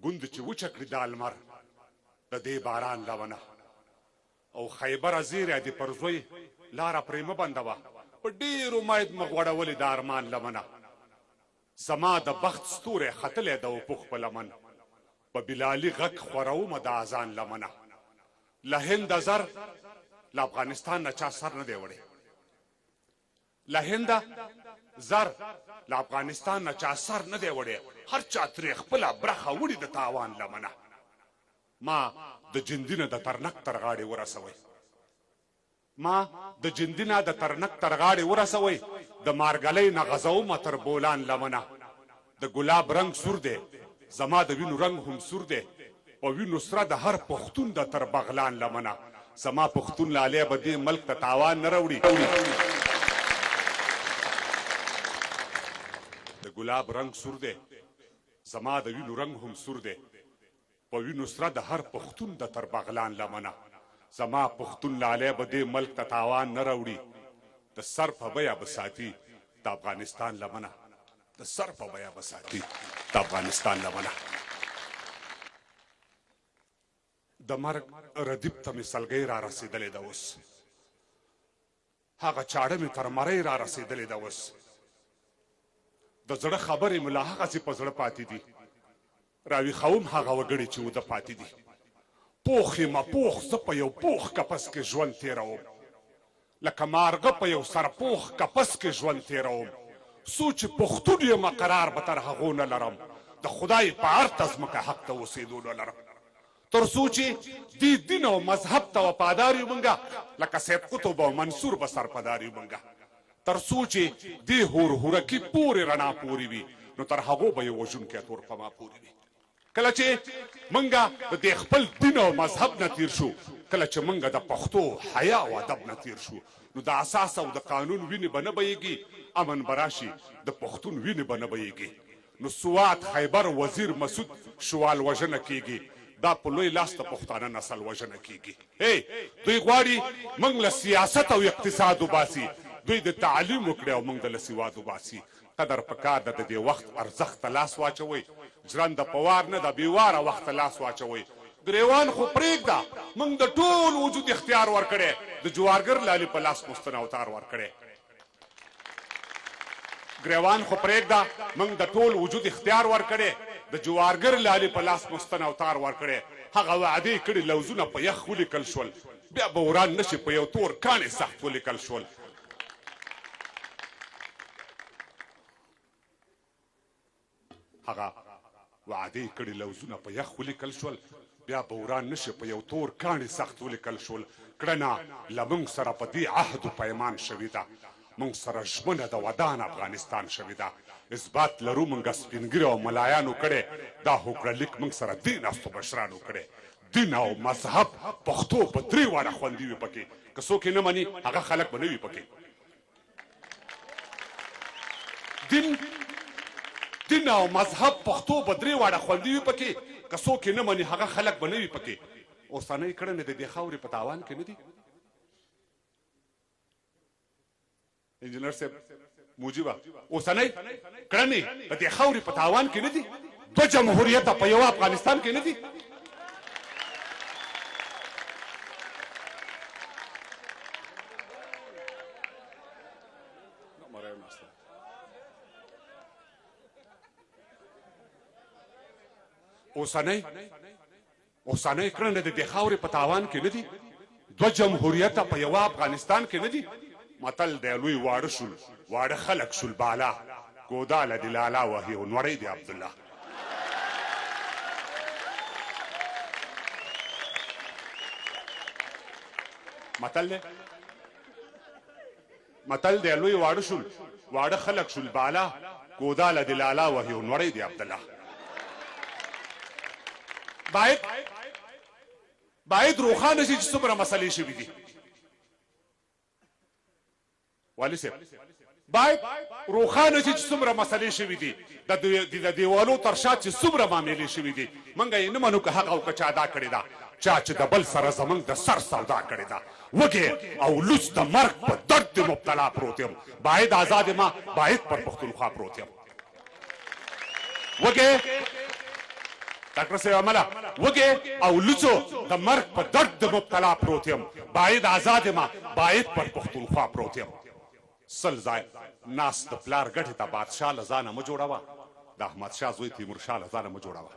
ګوند چې وچه کړي دا لمر د دې باران لونه او خیبره زیره دې پر زوی لاره پرې مه بندوه په ډېرو امید مه غوړولې د ارمان لمنه زما د بخت ستوری ختلی د وپوښ په لمن په بلالي غږ خورومه د اذان لمنه له هنده زر له افغانستان نه چا سر نه دی وړی له هنده زر له افغانستان نه چا سر نه دی وړی هر چا ترې خپله برخه وړي د تاوان لمنه ما د جندي نه د ترنک تر غاړې ورسوئ ما د جندي نه د ترنک تر غاړې ورسوئ د مارګلۍ نه غځومه تر بولان لمنه د ګلاب رنګ سور دی زما د وینو رنګ هم سور دی په وینو سره د هر پښتون د تر بغلان لمنه زما پښتون لالی به دې ملک ته تاوان نه راوړي د ګلاب رنګ سور دی زما د وینو رنګ هم سور دی په وینو سره د هر پښتون د تر بغلان لمنه زما پښتون لالی به دې ملک ته تاوان نه راوړي د سر په بیه به ساتي د افغانستان لمنه د سر په بیه به ساتي د افغانستان لمنه د مرګ ردیب ته مې سلګۍ را رسېدلې ده اوس هغه چاړه مې تر مرۍ را رسېدلې ده اوس د زړه خبرې مې لا هغسې په زړه پاتې دي راویښوم هغه وګړي چې وده پاتې دي پوخ یم پوخ زه په یو پوخ کپس کې ژوند تېروم لکه مارغه په یو سرپوخ کپس کې ژوند تېروم څو چې پښتون یم قرار به تر هغو نه لرم د خدای په ارته ځمکه حق ته اوسېدو نه لرم تر څو چې دې دین او مذهب ته وفادار یو موږ لکه سید قطب او منصور به سرپدار یو موږ تر څو چې دې هورهورکي پورې رڼا پورې وي نو تر هغو به یې وژونکی تور په ما پورې وي کله چې موږ د دې خپل دین او مذهب نه تیر شو کله چې موږ د پښتو حیا او ادب نه تیر شو نو د اساس او د قانون وینې به نه بهیږي امن به راشي د پښتون وینې به نه بهیږي نو سوات خیبر وزیر مسعود شوال وژنه کیږي دا په لوی لاس د پښتانه نسل وژنه کیږي دوی غواړي موږ له سیاست او اقتصاد وباسي دوی د تعلیم وکړي او موږ د له سواد وباسي قدر پکار ده د دې وخت ارزښت ته لاس واچوئ ژرنده په وار نه ده بېواره وخت ته لاس واچوئ ګریوان خو پرېږده موږ د ټول وجود اختیار ورکړی د جوارګر لالي په لاس مستن اوتار ورکړی ګریوان خو پرېږده موږ د ټول وجود اختیار ورکړی د جوارګر لالي په لاس مستن اوتار ورکړی هغه وعدې کړي لوزونه په یخ ولیکل شول بیا به وران نشي په یو تور کاڼې سخت ولیکل شول هغه وعدې کړي لوزونه په یخ ولیکل شول بیا به وران نشي په یو تور کاڼې سخت ولیکل شول کړنه له موږ سره په دې عهد و پیمان شوې ده موږ سره ژمنه د ودان افغانستان شوې ده اثبات لرو موږ سپینګیرو او ملایانو کړی دا هوکړه لیک موږ سره دین استو بشرانو کړی دین او مذهب پښتو په درې واړه خوندي وي پکې که څوک یې نه مني هغه خلک به نه وي پکې دین او مذهب پښتو په درې واړه خوندي وي پکې که څوک یې نه مني هغه خلک به نه وي پکې اوسنۍ کړنې د دې خاورې په تاوان کې نه دي انجینر صاحب موجبه اوسنۍ کړنې د دې خاورې په تاوان کې نه دي دوه جمهوریته په یو افغانستان کې نه دي اوسنۍ کړنې د دې خاورې په تاوان کې نه دي دوه جمهوریته په یو افغانستان کې نه دي متل دی لوی واړه شول واړه خلک شول بالا ګوداله د لالا وهي او نوړی دی عبدالله متل دی لوی واړه شول واړه خلک شول بالا ګوداله د لالا وهي او نوړی دی عبدالله باید روښانه شي چې څومره مسلې شوي دي والي صاحب باید روښانه شي چې څومره مسلې شوي دي د دیوالو تر شا چې څومره معاملې شوي دي موږ یې نه منو که هغه او که چا ادا کړې ده چا چې د بل سره زموږ د سر سودا کړې ده وږې او لوڅ د مرګ په درد د مبتلا پروت یم باید آزاد ما باید پر پښتونخوا پروت یم وږې ډاکټر صاحب عمله وږې او لوڅو د مرګ په درد د مبتلا پروت یم باید آزاد یم باید پر پښتونخوا پروت یم سل ځای ناس د پلار ګټې ته بادشاه له ځانه مه جوړوه د احمدشاه زوی تیمورشاه له ځانه مه جوړوه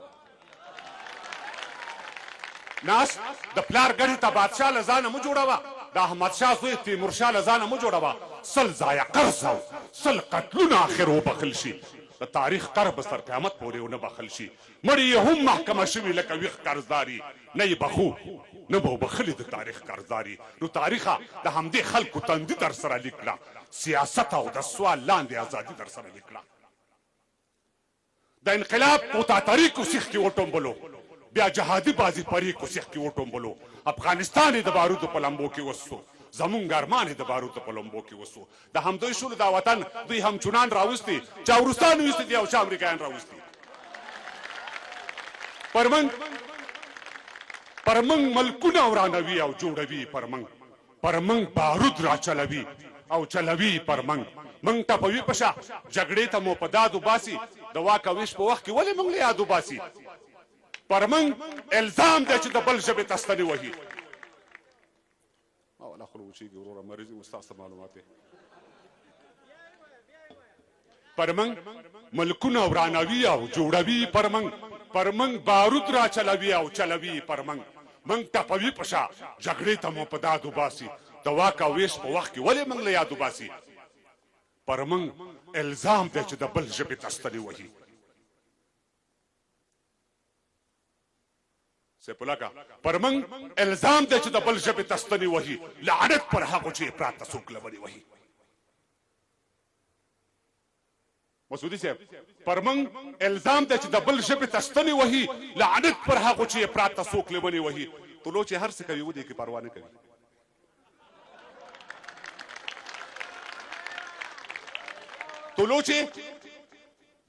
ناس د پلار ګټې ته بادشاه له ځانه مه جوړوه د احمدشاه زوی تیمورشاه له ځانه مه جوړوه سل ځایه قرض او سل قتلونه آخر وبخل شي د تاریخ قرب سر قیامت پورې ونه بخل شي مړي یې هم محکمه شوي لکه ویښ قرضداري نه یې بخو نه به وبخلي د تاریخ قرضداري نو تاریخه د همدې خلکو تندي در سره لیک کړه سیاست او د سوال لاندې ازادي در سره لیک کړه د انقلاب کوتاتري کو سیخ کې وټومبلو بیا جهادي بازي پري کو سیخ کې وټومبلو افغانستان یې د بارودو په لمبو کې وسو زمونږ ارمان یې د بارودو په لمبو کې وسو د همدوی شولو دا وطن دوی هم چونان راوستي چا وروستان ویستي دي او چا امریکایان راوستي پر موږ ملکونه ورانوي او جوړوي پر موږ بارود را چلوي او چلوي پر موږ ټپوي په شا جګړې ته مو په داد وباسي د واک او ویش په وخت کې ولې موږ له یاد وباسي پر موږ الزام دی چې د بل ژبې ته ستنې وهي ولا خلوچیږي وروره مریض استاد ته معلومات پر موږ ملکونه ورانوي او جوړوي پر موږ بارود را چلوي او چلوي پر موږ ټپوي په شا جګړې ته مو په داد وباسي د واک او ویش په وخت کې ولې موږ له یاد وباسي پر موږ الزام دی چې د بل ژبې ته ستنې وهي سپولاکا پر موږ الزام دی چې د بل ژبې ته ستنې وهي لعنت پر هغو چې افراط ته څوک لبنې وهي مسعودي صاحب پر موږ الزام دی چې د بل ژبې ته ستنې وهي لعنت پر هغو چې افراط ته څوک لبنې وهي طلوع چې هر څه کوي ودې کې پروا نه کوي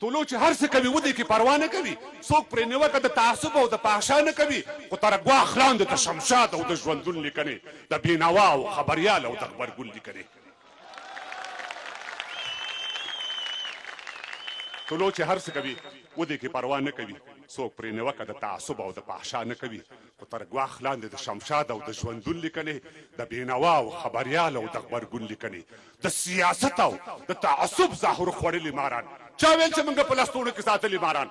طلوع چې هر څه کوي ودې کې پروا نه کوي څوک پرې نیوکه د تعصب او د فحشا نه کوي خو تر ګواښ لاندې د شمشاد او د ژوندون لیکنې د بېنوا او خبریال او د غبرګون لیکنې طلوع چې هر څه کوي ودې کې پروا نه کوي څوک پرې نیوکه د تعصب او د فحشا نه کوي خو تر ګواښ لاندې د شمشاد او د ژوندون لیکنې د بېنوا او خبریال او د غبرګون لیکنې د سیاست او د تعصب ظاهر خوړلي ماران چا ویل چې موږ په لستوڼو کې ساتلي ماران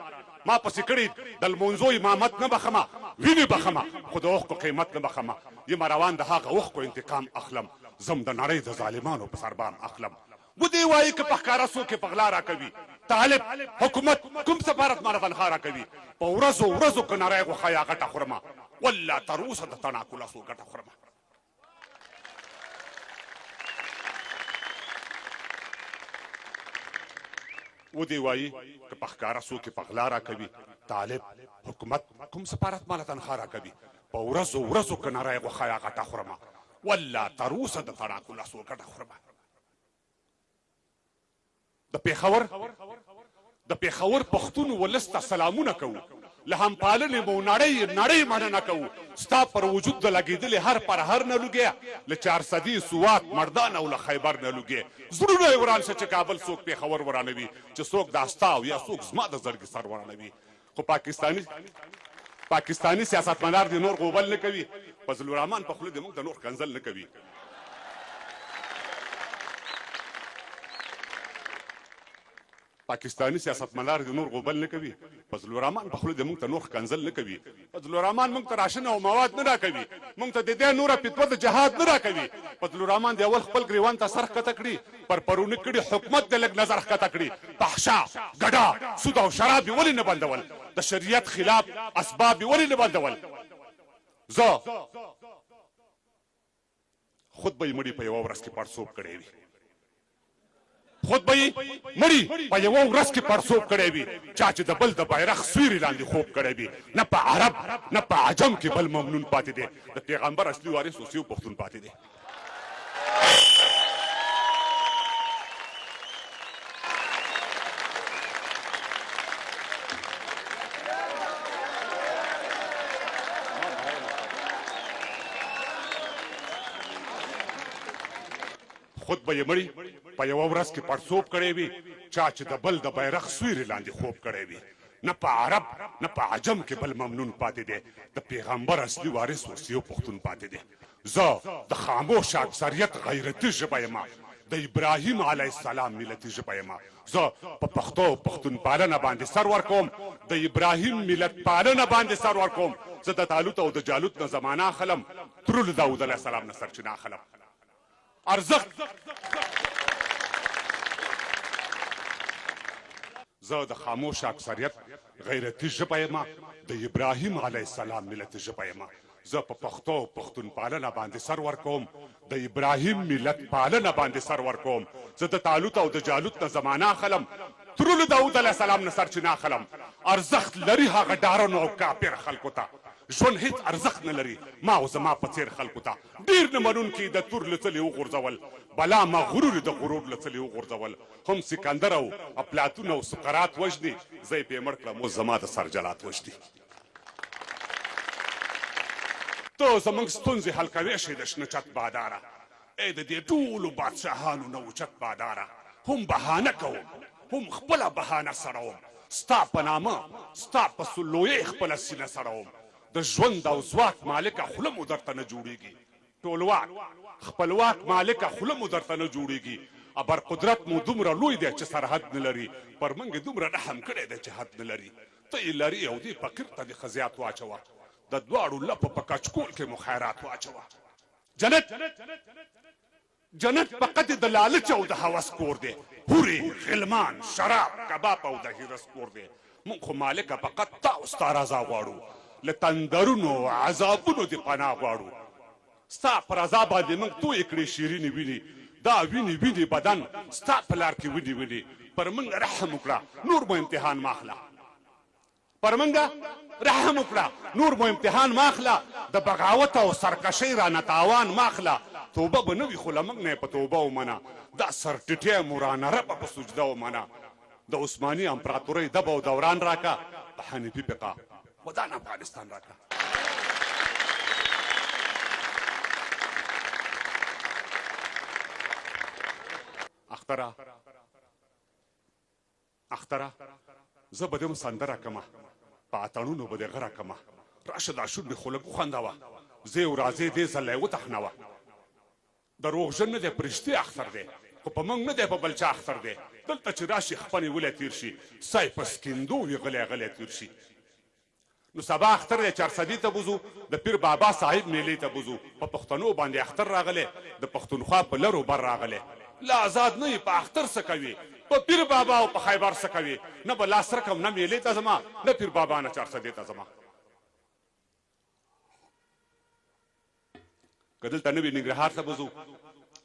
ما پسې کړي د لمونځو امامت نه بخمه وینې بخمه خو د اوښکو قیمت نه بخمه یم روان د هغه اوښکو انتقام اخلم زم د نړۍ د ظالمانو په سربام اخلم ودې وایي که په ښکاره څوک یې په غلا راکوي طالب حکومت کوم سفارت مانه تنخوا راکوي په ورځو که نری غوښه یا غټه خورمه والله تر اوسه د تڼاکو لاسو ګټه خورمه ودې وایي که په ښکاره څوک یې په غلا راکوي طالب حکومت کوم سفارت مانه تنخوا راکوي په ورځو که نری غوښه یا غټه خورمه والله تر اوسه د تڼاکو لاسو ګټه خورمه د پېښور پښتون ولس ته سلامونه کوو له همپالنې مو نړۍ مننه کوو ستا پر وجود د لګېدلې هر پرهر نه لوګیا له 400 سوات مردان او له خیبر نه لوګې زړونه یې وران شه چې کابل څوک پېښور ورانوي چې څوک دا ستا او یا څوک زما د زړګي سر ورانوي خو پاکستاني سیاستمدار دې نور غوبل نه کوي فضل الرحمن په خوله دې موږ د نور کنځل نه کوي پاکستاني سیاستمدار دې نور غوبل نه کوي فضل الرحمن په خوله دې موږ ته نور کنځل نه کوي فضل الرحمن موږ ته راشن او مواد نه راکوي موږ ته د دې نوره فتوه د جهاد نه راکوي فضل الرحمن دې اول خپل ګریوان ته سر ښکته کړي پر پرونه کړي حکومت دې لږ نظر ښکته کړي فحشا ګډا سود او شراب یې ولې نه بندول د شریعت خلاف اسباب یې ولې نه بندول زه خود به یې مړي په یوه ورځ کې پړسوب کړی وي خود به یې مړي په یوه ورځ کې پړسوب کړی وي چا چې د بل د بیرغ سیوري لاندې خوب کړی وي نه په عرب نه په عجم کې بل ممنون پاتې دی د پیغمبر اصلي وارث اوس یو پښتون پاتې دی خود به یې مړي په یوه ورځ کې پړسوب کړی وي چا چې د بل د بیرغ سیوري لاندې خوب کړی وي نه په عرب نه په عجم کې بل ممنون پاتې دی د پیغمبر اصلي وارث اوس یو پښتون پاتې دی زه د خاموش اکثریت غیرتي ژبه یم د ابراهیم علیه السلام ملتي ژبه یم زه په پښتو پښتون پالنه باندې سر ورکوم د ابراهیم ملت پالنه باندې سر ورکوم زه د طالوت او د جالوت نه زمانه اخلم ترور د داود علیه السلام نه سرچینه اخلم ارزښت زه د خاموش اکثریت غیرتي ژبه یم د ابراهیم علیه السلام ملتي ژبه یم زه په پښتو پښتون پالنه باندې سر ورکوم د ابراهیم ملت پالنه باندې سر ورکوم زه د طالوت او د جالوت نه زمانه اخلم ترور د داود علیه السلام نه سرچینه اخلم ارزښت لري هغه ډارنو او کافر خلکو ته ژوند هیڅ ارزښت نه لري ما او زما په څېر خلکو ته ډېر نه منونکي د تور له څلې وغورځول بلا مغرور د غرور له څلې وغورځول هم سکندر او افلاطون او سقراط وژني زه یې پې مړ کړم اوس زما د سر جلات وژني ته زموږ ستونزې حل کوی شي د شنه چت باداره ای د دې ټولو بادشاهانو نه اوچت باداره هم بهانه کوم هم خپله بهانه سړوم ستا په نامه ستا په سلویې خپله سینه سړوم د ژوند او ځواک مالکه خوله مو درته نه جوړېږي ټولواک خپلواک مالکه خوله مو درته نه جوړېږي ابر قدرت مو دومره لوی دی چې سرحد نه لري پر موږ یې دومره رحم کړی دی چې حد نه لري ته یې لري او دې فقیر ته دې خزیات واچوه د دواړو لپو په کچکول کې مو خیرات واچوه جنت فقط د لالچ او د هوس کور دی هورې غلمان شراب کباب او د هیرس کور دی موږ خو مالکه فقط تا او ستا رضا غواړو له تندرونو عذابونو دې پناه غواړو ستا پر رضا باندې موږ تویې کړې شیرینې وینې دا وینې بدن ستا په لار کې وینې پر موږ رحم وکړه نور مو امتحان مه اخله پر موږ رحم وکړه نور مو امتحان مه اخله د بغاوت او سرکشۍ رانه تاوان مه اخله توبه به نه وي خو له موږ نه یې په توبه ومنه دا سرټیټی مو رانه ربه په سجده ومنه د عثماني امپراتورۍ دبه او دوران راکه په حنفي فقه ودان افغانستان راکه اختره زه به دې سندره کمه په اتڼونو به دې غره کمه راشه دا شونډې خو لږ وخندوه زه یو راځې دې ځله یې وتخنوه دروغجن نه دی په رښتیا اختر دی خو په موږ نه دی په بل چا اختر دی دلته چې راشي خپنې ولی تیر شي سای په سکندو وي غلی تیر شي نو سبا اختر دی چارسدي ته بوځو د پیر بابا صاحب میلې ته بوځو په پښتنو باندې اختر راغلی د پښتونخوا په لرو بر راغلی لا آزاد نه یې په اختر څه کوي په پیر بابا او په خیبر څه کوي نه به لاس رکم نه میلې ته ځما نه پیر بابا نه چارسدي ته ځما که دلته نه وي ننګرهار ته بوځو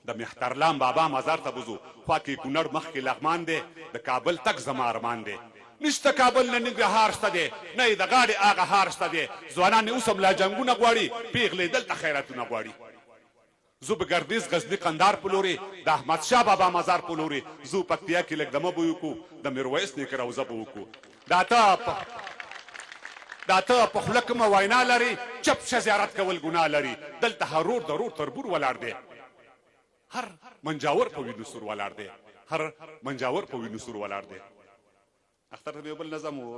د مهترلام بابا مزار ته بوځو خوا کې کونړ مخکې لغمان دی د کابل تک زما ارمان دی نشته کابل نه ننګرهار شته دی نه یې د غاړې هغه هار شته دی ځوانان یې اوس هم لا جنګونه غواړي پیغلې دلته خیراتونه غواړي زو به ګردیز غزني قندار په لورې د احمدشاه بابا مزار په لورې زو پکتیا کې لږ دمه به وکړو د میرویس نیکه روضه به وکړو دا ته په خوله کومه وینا لري چپ شه زیارت کول ګناه لري دلته هر رور د رور تربور ولاړ دی هر منجاور په وینو سور ولاړ دی هر منجاور په وینو سور ولاړ دی اختر ته یو بل نظم و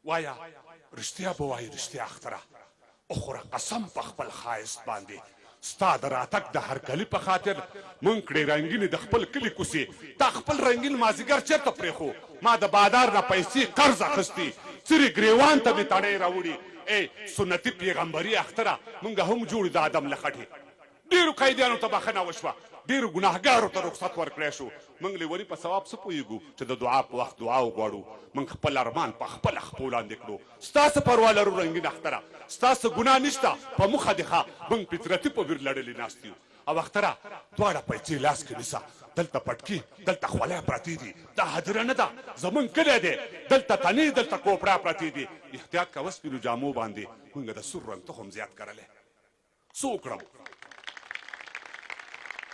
وایا رښتیا به وایي رښتیا اختره اخوره قسم په خپل ښایست باندې ستا د راتګ د هرکلي په خاطر مونږ کړې رنګینې د خپل کلي کوڅې تا خپل رنګین مازدیګر چېرته پرېښو ما د بادار نه پیسې قرض اخیستي څرې ګریوان ته مې تڼۍ راوړي ای سنتي پیغمبري اختره مونږ هم جوړ د آدم له خټې ډېرو قیدیانو ته بخښنه وشوه ډېرو ګناهګارو ته رخصت ورکړی شو موږ لیوني په ثواب څه پوهېږو چې د دعا په وخت دعا وغواړو موږ خپل ارمان په خپله خپو لاندې کړو ستا څه پروا لرو رنګین اختره ستا څه ګناه نشته په مخه دې ښه موږ فطرتي په ویر لړلې ناست یو او اختره دواړه پیسې لاس کې نیسه دلته پټکي دلته خولۍ پرتې دي دا هدیره نه ده زموږ کلی دی دلته تنې دلته کوپړه پرتې دي احتیاط کوه سپینو جامو باندې موږ د سور رنګ تخم زیات کرلی څه وکړم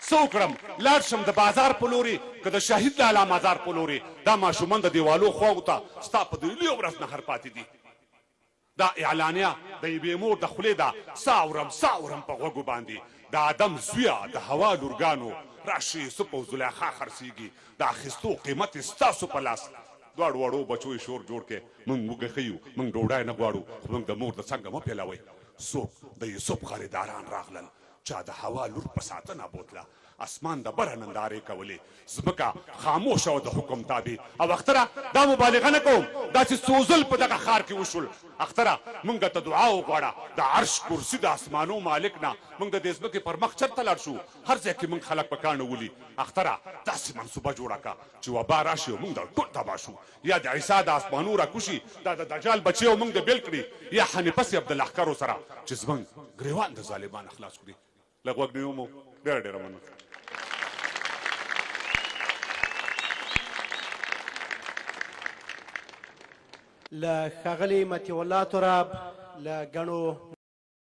څه وکړم لاړ شم د بازار په لورې که د شهید لالا مزار په لورې دا ماشومان د دیوالو خواو ته ستا په دویلي ورځ نهر پاتې دي دا اعلانیه د یوې مور د خولې ده سا اورم په غوږو باندې د آدم زویه د هوا لورګانو راشي یوسف او زلیخا خرڅېږي د اخیستو قیمت ستاسو په لاس دواړو وړو بچو یې شور جوړ کې موږ وږه ښیو موږ ډوډۍ نه غواړو خو موږ د مور د څنګه مه پیلوئ څوک د یوسف خریداران راغلل چا د هوا لور په ساتنه بوتله اسمان د بره نندارې کولې ځمکه خاموشه او د حکم تابع او اختره دا مبالغه نه کوم دا چې څو ځل په دغه ښار کې وشول اختره موږ ته دعا وغواړه د عرش کرسي د اسمانو مالک نه موږ د دې ځمکې پر مخ چرته لاړ شو هر ځای کې موږ خلک په کاڼه ولي اختره داسې منصوبه جوړه کړه چې وبا راشي او موږ د ټول تباه شو یا د عیسی د اسمانو راکوشي دا د دجال بچي او موږ د بیل کړي یا حنیفه صاحب د لښکرو سره چې زموږ ګریوان د ظالمانو خلاص کړي لږ وږ نیو مو ډېره ډېره مننه له ښاغلي مطیع الله تراب له ګڼو